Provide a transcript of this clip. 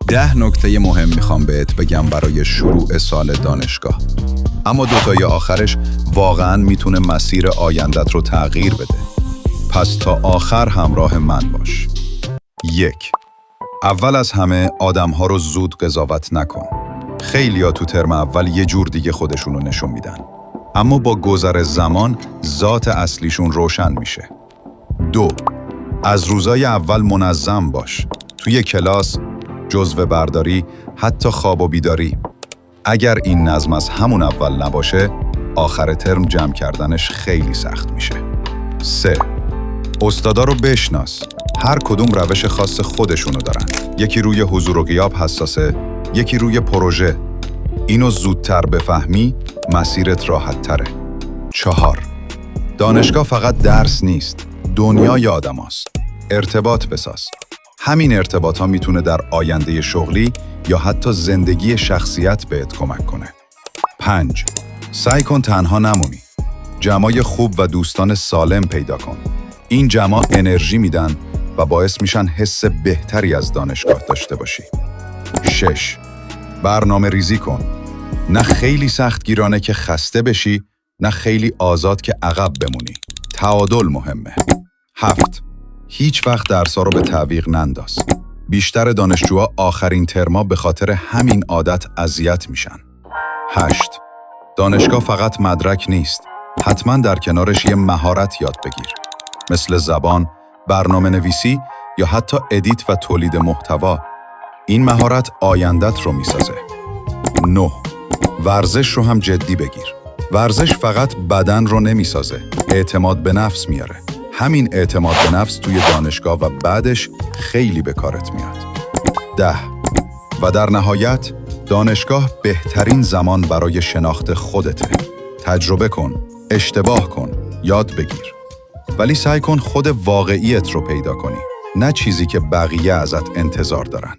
10 نکته مهم میخوام بهت بگم برای شروع سال دانشگاه. اما دوتای آخرش واقعاً میتونه مسیر آیندت رو تغییر بده. پس تا آخر همراه من باش. 1. اول از همه آدم‌ها رو زود قضاوت نکن. خیلیا تو ترم اول یه جور دیگه خودشونو نشون میدن. اما با گذر زمان ذات اصلیشون روشن میشه. 2. از روزای اول منظم باش. توی کلاس، جزوه برداری، حتی خواب و بیداری. اگر این نظم از همون اول نباشه، آخر ترم جمع کردنش خیلی سخت میشه. 3. استادا رو بشناس. هر کدوم روش خاص خودشونو دارن. یکی روی حضور و غیاب حساسه، یکی روی پروژه. اینو زودتر بفهمی، مسیرت راحت تره. 4. دانشگاه فقط درس نیست، دنیای آدم هست. ارتباط بساز. همین ارتباط ها میتونه در آینده شغلی یا حتی زندگی شخصیت بهت کمک کنه. 5. سعی کن تنها نمونی. جمعای خوب و دوستان سالم پیدا کن. این جمع انرژی میدن و باعث میشن حس بهتری از دانشگاه داشته باشی. 6. برنامه ریزی کن. نه خیلی سختگیرانه که خسته بشی، نه خیلی آزاد که عقب بمونی. تعادل مهمه. 7. هیچ وقت درس‌ها رو به تعویق ننداز. بیشتر دانشجوها آخرین ترما به خاطر همین عادت اذیت میشن. 8. دانشگاه فقط مدرک نیست. حتما در کنارش یه مهارت یاد بگیر. مثل زبان، برنامه نویسی یا حتی ادیت و تولید محتوا. این مهارت آیندت رو میسازه. 9. ورزش رو هم جدی بگیر. ورزش فقط بدن رو نمیسازه، اعتماد به نفس میاره. همین اعتماد به نفس توی دانشگاه و بعدش خیلی به کارت میاد. 10. و در نهایت، دانشگاه بهترین زمان برای شناخت خودته. تجربه کن، اشتباه کن، یاد بگیر. ولی سعی کن خود واقعیت رو پیدا کنی، نه چیزی که بقیه ازت انتظار دارن.